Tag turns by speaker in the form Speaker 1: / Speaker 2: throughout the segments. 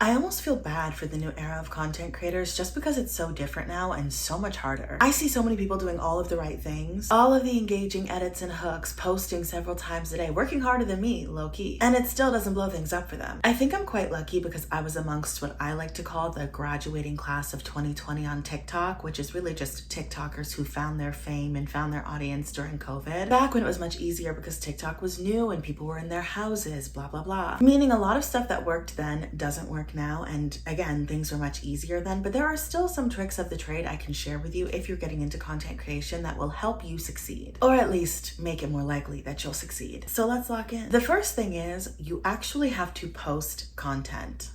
Speaker 1: I almost feel bad for the new era of content creators just because it's so different now and so much harder. I see so many people doing all of the right things, all of the engaging edits and hooks, posting several times a day, working harder than me, low-key, and it still doesn't blow things up for them. I think I'm quite lucky because I was amongst what I like to call the graduating class of 2020 on TikTok, which is really just TikTokers who found their fame and found their audience during COVID, back when it was much easier because TikTok was new and people were in their houses, blah, blah, blah. Meaning a lot of stuff that worked then doesn't work now, and again, things were much easier then, but there are still some tricks of the trade I can share with you if you're getting into content creation that will help you succeed, or at least make it more likely that you'll succeed. So let's lock in. The first thing is you actually have to post content.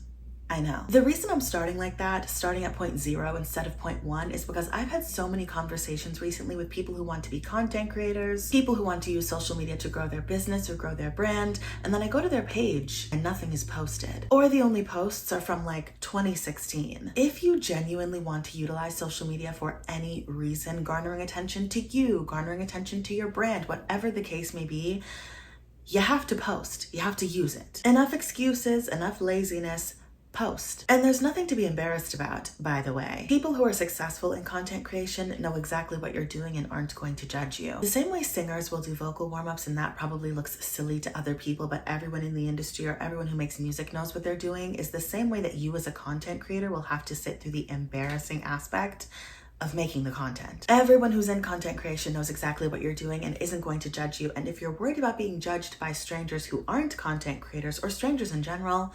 Speaker 1: I know. The reason I'm starting like that, starting at point 0 instead of point 1, is because I've had so many conversations recently with people who want to be content creators, people who want to use social media to grow their business or grow their brand, and then I go to their page and nothing is posted. Or the only posts are from like 2016. If you genuinely want to utilize social media for any reason, garnering attention to you, garnering attention to your brand, whatever the case may be, you have to post. You have to use it. Enough excuses, enough laziness. Post. And there's nothing to be embarrassed about, by the way. People who are successful in content creation know exactly what you're doing and aren't going to judge you. The same way singers will do vocal warm-ups and that probably looks silly to other people, but everyone in the industry or everyone who makes music knows what they're doing, is the same way that you as a content creator will have to sit through the embarrassing aspect of making the content. Everyone who's in content creation knows exactly what you're doing and isn't going to judge you. And if you're worried about being judged by strangers who aren't content creators or strangers in general,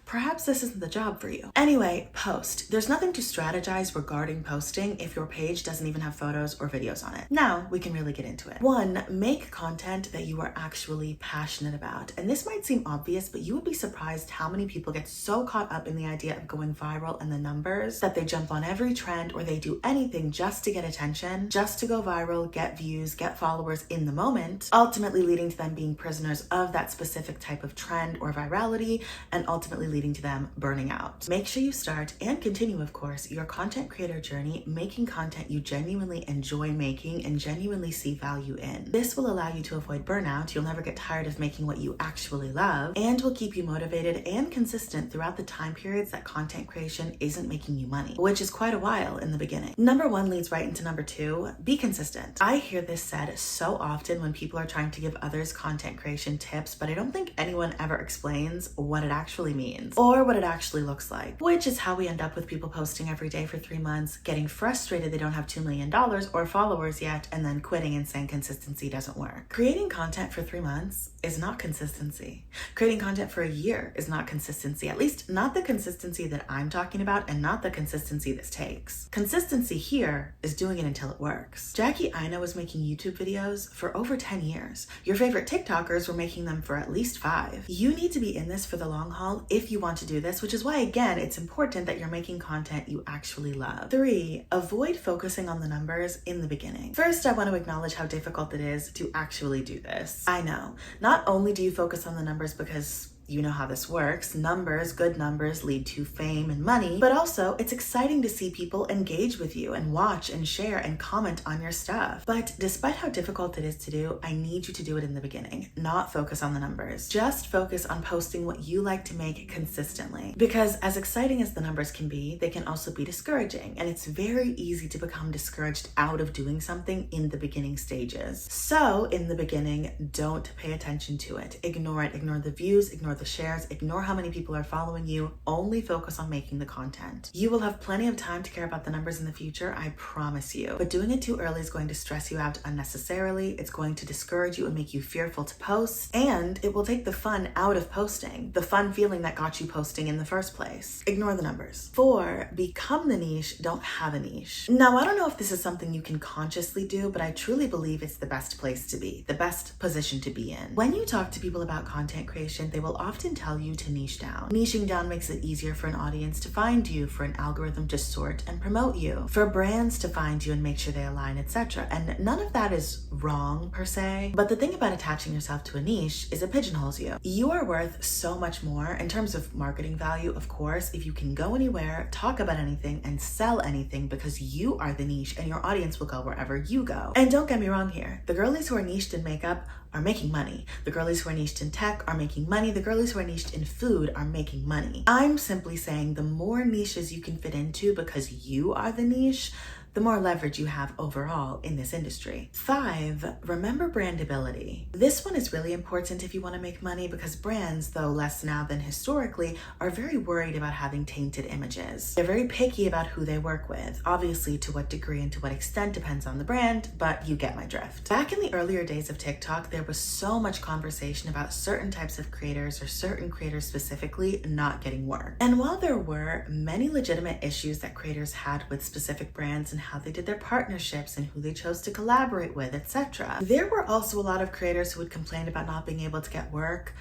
Speaker 1: perhaps this isn't the job for you. Anyway, post. There's nothing to strategize regarding posting if your page doesn't even have photos or videos on it. Now we can really get into it. 1, make content that you are actually passionate about. And this might seem obvious, but you would be surprised how many people get so caught up in the idea of going viral and the numbers that they jump on every trend or they do anything just to get attention, just to go viral, get views, get followers in the moment, ultimately leading to them being prisoners of that specific type of trend or virality, and ultimately leading to them burning out. Make sure you start and continue, of course, your content creator journey making content you genuinely enjoy making and genuinely see value in. This will allow you to avoid burnout. You'll never get tired of making what you actually love, and will keep you motivated and consistent throughout the time periods that content creation isn't making you money, which is quite a while in the beginning. Number 1 leads right into number 2, be consistent. I hear this said so often when people are trying to give others content creation tips, but I don't think anyone ever explains what it actually means or what it actually looks like, which is how we end up with people posting every day for 3 months, getting frustrated they don't have $2 million or followers yet, and then quitting and saying consistency doesn't work. Creating content for 3 months is not consistency. Creating content for a year is not consistency, at least not the consistency that I'm talking about and not the consistency this takes. Consistency here is doing it until it works. Jackie Aina was making YouTube videos for over 10 years. Your favorite TikTokers were making them for at least 5. You need to be in this for the long haul if you want to do this, which is why, again, it's important that you're making content you actually love. 3, avoid focusing on the numbers in the beginning. First, I want to acknowledge how difficult it is to actually do this. I know. Not only do you focus on the numbers because you know how this works. Numbers, good numbers, lead to fame and money, but also it's exciting to see people engage with you and watch and share and comment on your stuff. But despite how difficult it is to do, I need you to do it in the beginning, not focus on the numbers. Just focus on posting what you like to make consistently. Because as exciting as the numbers can be, they can also be discouraging, and it's very easy to become discouraged out of doing something in the beginning stages. So in the beginning, don't pay attention to it. Ignore it. Ignore the views, ignore the shares, ignore how many people are following you, only focus on making the content. You will have plenty of time to care about the numbers in the future, I promise you. But doing it too early is going to stress you out unnecessarily, it's going to discourage you and make you fearful to post, and it will take the fun out of posting, the fun feeling that got you posting in the first place. Ignore the numbers. 4, become the niche, don't have a niche. Now, I don't know if this is something you can consciously do, but I truly believe it's the best place to be, the best position to be in. When you talk to people about content creation, they will often tell you to niche down. Niching down makes it easier for an audience to find you, for an algorithm to sort and promote you, for brands to find you and make sure they align, etc. And none of that is wrong per se, but the thing about attaching yourself to a niche is it pigeonholes you. You are worth so much more in terms of marketing value, of course, if you can go anywhere, talk about anything, and sell anything, because you are the niche and your audience will go wherever you go. And don't get me wrong here, the girlies who are niched in makeup are making money. The girlies who are niched in tech are making money. The girlies who are niched in food are making money. I'm simply saying the more niches you can fit into because you are the niche, the more leverage you have overall in this industry. 5, remember brandability. This one is really important if you want to make money because brands, though less now than historically, are very worried about having tainted images. They're very picky about who they work with. Obviously, to what degree and to what extent depends on the brand, but you get my drift. Back in the earlier days of TikTok, there was so much conversation about certain types of creators or certain creators specifically not getting work. And while there were many legitimate issues that creators had with specific brands and how they did their partnerships and who they chose to collaborate with, etc., there were also a lot of creators who would complain about not being able to get work,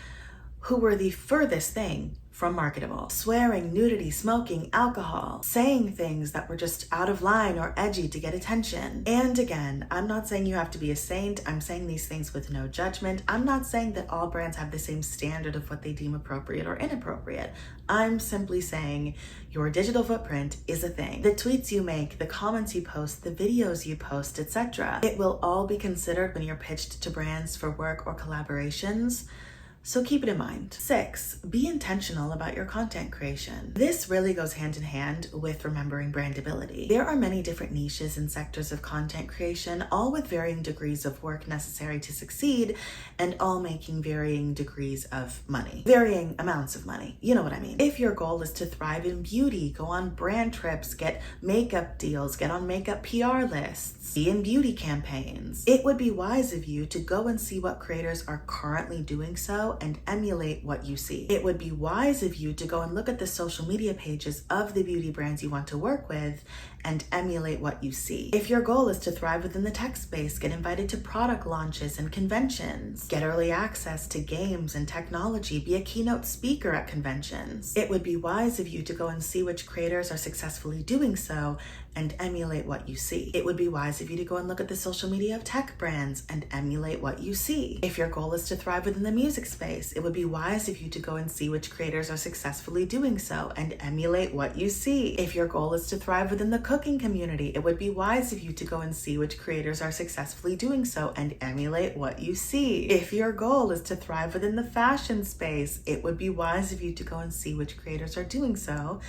Speaker 1: who were the furthest thing from marketable. Swearing, nudity, smoking, alcohol, saying things that were just out of line or edgy to get attention. And again, I'm not saying you have to be a saint. I'm saying these things with no judgment. I'm not saying that all brands have the same standard of what they deem appropriate or inappropriate. I'm simply saying your digital footprint is a thing. The tweets you make, the comments you post, the videos you post, etc. It will all be considered when you're pitched to brands for work or collaborations. So keep it in mind. 6, be intentional about your content creation. This really goes hand in hand with remembering brandability. There are many different niches and sectors of content creation, all with varying degrees of work necessary to succeed, and all making varying degrees of money. Varying amounts of money. You know what I mean. If your goal is to thrive in beauty, go on brand trips, get makeup deals, get on makeup PR lists, be in beauty campaigns, it would be wise of you to go and see what creators are currently doing so and emulate what you see. It would be wise of you to go and look at the social media pages of the beauty brands you want to work with and emulate what you see. If your goal is to thrive within the tech space, get invited to product launches and conventions, get early access to games and technology, be a keynote speaker at conventions, it would be wise of you to go and see which creators are successfully doing so and emulate what you see. It would be wise of you to go and look at the social media of tech brands and emulate what you see. If your goal is to thrive within the music space, it would be wise of you to go and see which creators are successfully doing so and emulate what you see. If your goal is to thrive within the cooking community, it would be wise of you to go and see which creators are successfully doing so and emulate what you see. If your goal is to thrive within the fashion space, it would be wise of you to go and see which creators are doing so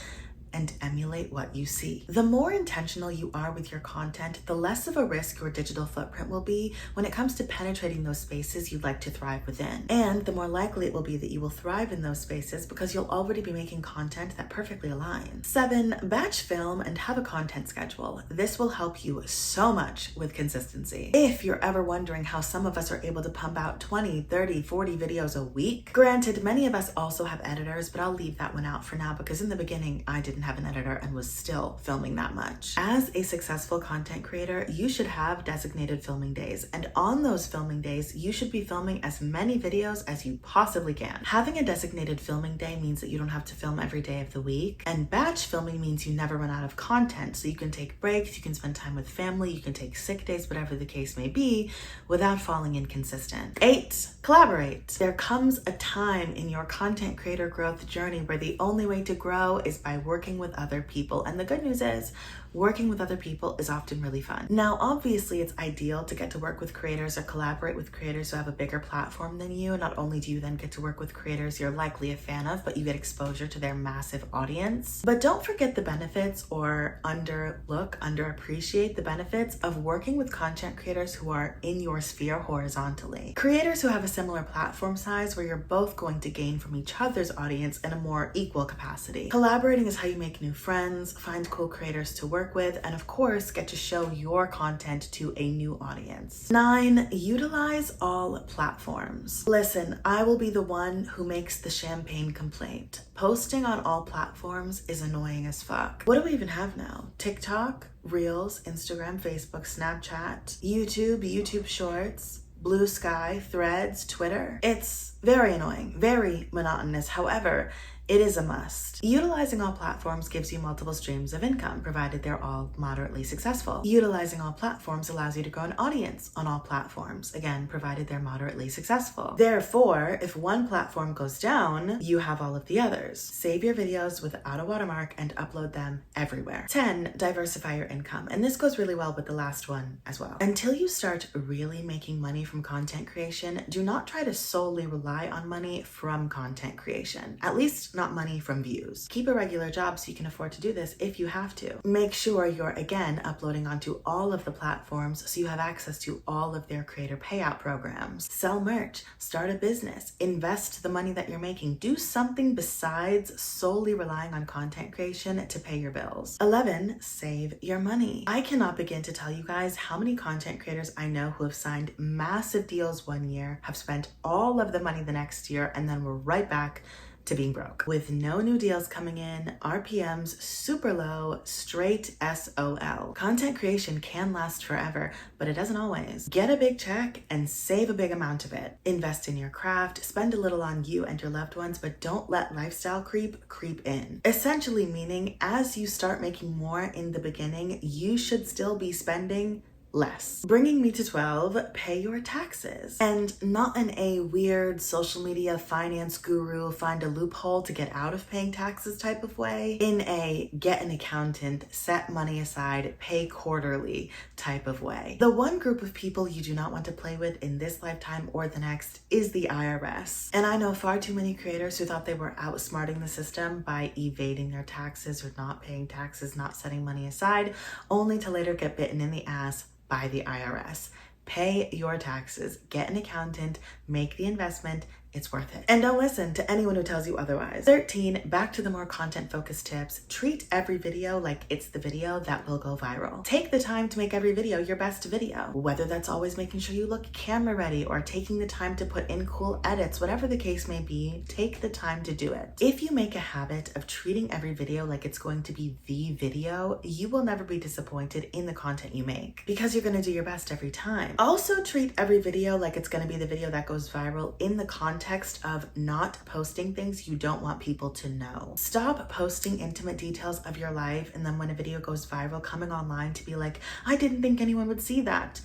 Speaker 1: and emulate what you see. The more intentional you are with your content, the less of a risk your digital footprint will be when it comes to penetrating those spaces you'd like to thrive within. And the more likely it will be that you will thrive in those spaces because you'll already be making content that perfectly aligns. 7, batch film and have a content schedule. This will help you so much with consistency. If you're ever wondering how some of us are able to pump out 20, 30, 40 videos a week, granted, many of us also have editors, but I'll leave that one out for now because in the beginning, I didn't have an editor and was still filming that much. As a successful content creator, you should have designated filming days, and on those filming days, you should be filming as many videos as you possibly can. Having a designated filming day means that you don't have to film every day of the week, and batch filming means you never run out of content, so you can take breaks, you can spend time with family, you can take sick days, whatever the case may be, without falling inconsistent. 8, collaborate. There comes a time in your content creator growth journey where the only way to grow is by working with other people. And the good news is, working with other people is often really fun. Now, obviously, it's ideal to get to work with creators or collaborate with creators who have a bigger platform than you. Not only do you then get to work with creators you're likely a fan of, but you get exposure to their massive audience. But don't forget the benefits or underappreciate the benefits of working with content creators who are in your sphere horizontally. Creators who have a similar platform size where you're both going to gain from each other's audience in a more equal capacity. Collaborating is how you make new friends, find cool creators to work with, and of course, get to show your content to a new audience. 9, utilize all platforms. Listen, I will be the one who makes the champagne complaint. Posting on all platforms is annoying as fuck. What do we even have now? TikTok, Reels, Instagram, Facebook, Snapchat, YouTube Shorts, Blue Sky, Threads, Twitter. It's very annoying, very monotonous. However, It is a must. Utilizing all platforms gives you multiple streams of income, provided they're all moderately successful. Utilizing all platforms allows you to grow an audience on all platforms, again, provided they're moderately successful. Therefore, if one platform goes down, you have all of the others. Save your videos with auto watermark and upload them everywhere. 10, diversify your income. And this goes really well with the last one as well. Until you start really making money from content creation, do not try to solely rely on money from content creation. At least not money from views. Keep a regular job so you can afford to do this if you have to. Make sure you're, again, uploading onto all of the platforms so you have access to all of their creator payout programs. Sell merch, start a business, invest the money that you're making. Do something besides solely relying on content creation to pay your bills. 11, save your money. I cannot begin to tell you guys how many content creators I know who have signed massive deals one year, have spent all of the money the next year, and then we're right back to being broke. With no new deals coming in, RPMs super low, straight SOL. Content creation can last forever, but it doesn't always. Get a big check and save a big amount of it. Invest in your craft, spend a little on you and your loved ones, but don't let lifestyle creep in. Essentially meaning, as you start making more in the beginning, you should still be spending less. Bringing me to 12, pay your taxes. And not in a weird social media finance guru find a loophole to get out of paying taxes type of way. In a get an accountant, set money aside, pay quarterly type of way. The one group of people you do not want to play with in this lifetime or the next is the IRS. And I know far too many creators who thought they were outsmarting the system by evading their taxes or not paying taxes, not setting money aside, only to later get bitten in the ass by the IRS. Pay your taxes, get an accountant, make the investment. It's worth it. And don't listen to anyone who tells you otherwise. 13, back to the more content-focused tips. Treat every video like it's the video that will go viral. Take the time to make every video your best video. Whether that's always making sure you look camera ready or taking the time to put in cool edits, whatever the case may be, take the time to do it. If you make a habit of treating every video like it's going to be the video, you will never be disappointed in the content you make because you're going to do your best every time. Also treat every video like it's going to be the video that goes viral in the context of not posting things you don't want people to know. Stop posting intimate details of your life and then when a video goes viral, coming online to be like, I didn't think anyone would see that.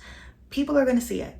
Speaker 1: People are going to see it.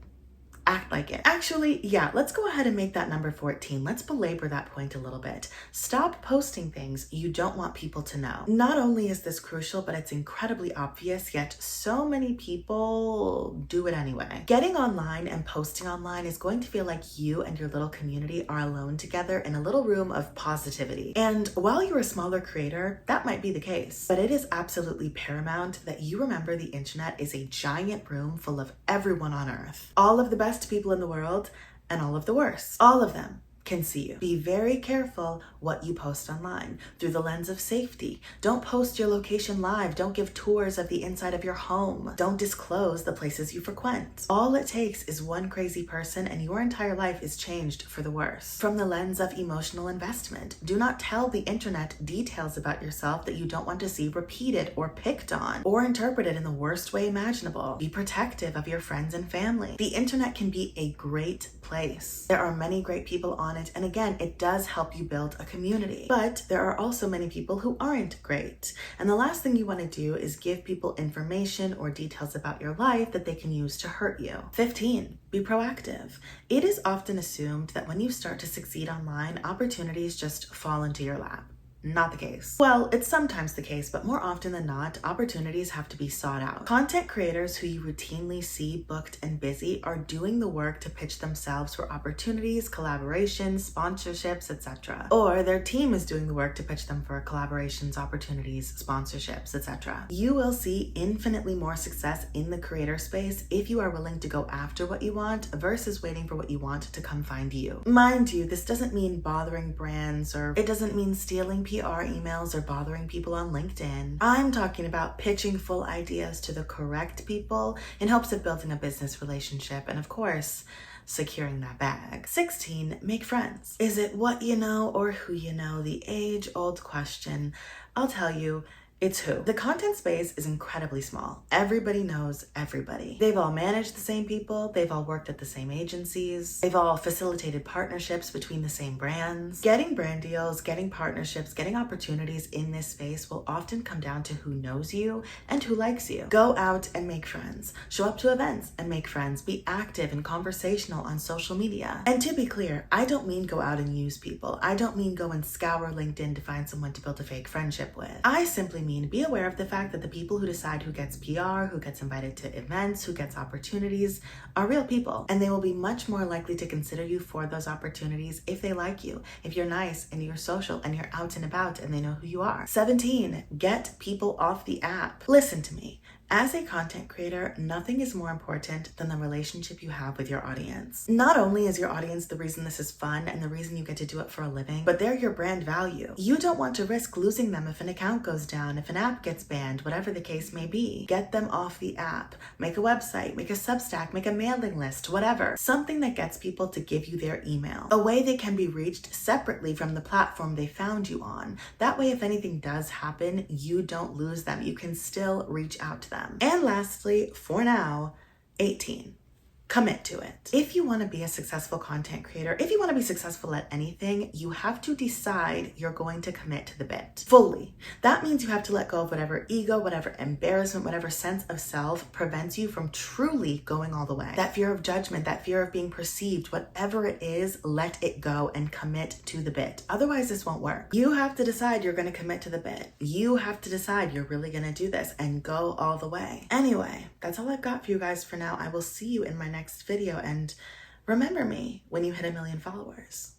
Speaker 1: Act like it. Actually, yeah, let's go ahead and make that number 14. Let's belabor that point a little bit. Stop posting things you don't want people to know. Not only is this crucial, but it's incredibly obvious, yet so many people do it anyway. Getting online and posting online is going to feel like you and your little community are alone together in a little room of positivity. And while you're a smaller creator, that might be the case, but it is absolutely paramount that you remember the internet is a giant room full of everyone on earth. All of the best people in the world and all of the worst. All of them can see you. Be very careful what you post online through the lens of safety. Don't post your location live. Don't give tours of the inside of your home. Don't disclose the places you frequent. All it takes is one crazy person and your entire life is changed for the worse. From the lens of emotional investment, do not tell the internet details about yourself that you don't want to see repeated or picked on or interpreted in the worst way imaginable. Be protective of your friends and family. The internet can be a great place. There are many great people on it, and again, it does help you build a community. But there are also many people who aren't great. And the last thing you want to do is give people information or details about your life that they can use to hurt you. 15, be proactive. It is often assumed that when you start to succeed online, opportunities just fall into your lap. Not the case. Well, it's sometimes the case, but more often than not, opportunities have to be sought out. Content creators who you routinely see booked and busy are doing the work to pitch themselves for opportunities, collaborations, sponsorships, etc. Or their team is doing the work to pitch them for collaborations, opportunities, sponsorships, etc. You will see infinitely more success in the creator space if you are willing to go after what you want versus waiting for what you want to come find you. Mind you, this doesn't mean bothering brands, or it doesn't mean stealing PR emails or bothering people on LinkedIn. I'm talking about pitching full ideas to the correct people in hopes of building a business relationship and, of course, securing that bag. 16, make friends. Is it what you know or who you know? The age-old question. I'll tell you, It's who. The content space is incredibly small. Everybody knows everybody. They've all managed the same people. They've all worked at the same agencies. They've all facilitated partnerships between the same brands. Getting brand deals, getting partnerships, getting opportunities in this space will often come down to who knows you and who likes you. Go out and make friends. Show up to events and make friends. Be active and conversational on social media. And to be clear, I don't mean go out and use people. I don't mean go and scour LinkedIn to find someone to build a fake friendship with. I simply mean be aware of the fact that the people who decide who gets PR, who gets invited to events, who gets opportunities are real people, and they will be much more likely to consider you for those opportunities if they like you, if you're nice and you're social and you're out and about and they know who you are. 17, get people off the app. Listen to me. As a content creator, nothing is more important than the relationship you have with your audience. Not only is your audience the reason this is fun and the reason you get to do it for a living, but they're your brand value. You don't want to risk losing them if an account goes down, if an app gets banned, whatever the case may be. Get them off the app. Make a website, make a Substack, make a mailing list, whatever. Something that gets people to give you their email. A way they can be reached separately from the platform they found you on. That way, if anything does happen, you don't lose them. You can still reach out to them. And lastly, for now, 18. Commit to it. If you want to be a successful content creator, if you want to be successful at anything, you have to decide you're going to commit to the bit fully. That means you have to let go of whatever ego, whatever embarrassment, whatever sense of self prevents you from truly going all the way. That fear of judgment, that fear of being perceived, whatever it is, let it go and commit to the bit. Otherwise, this won't work. You have to decide you're going to commit to the bit. You have to decide you're really going to do this and go all the way. Anyway, that's all I've got for you guys for now. I will see you in my next video, and remember me when you hit 1 million followers.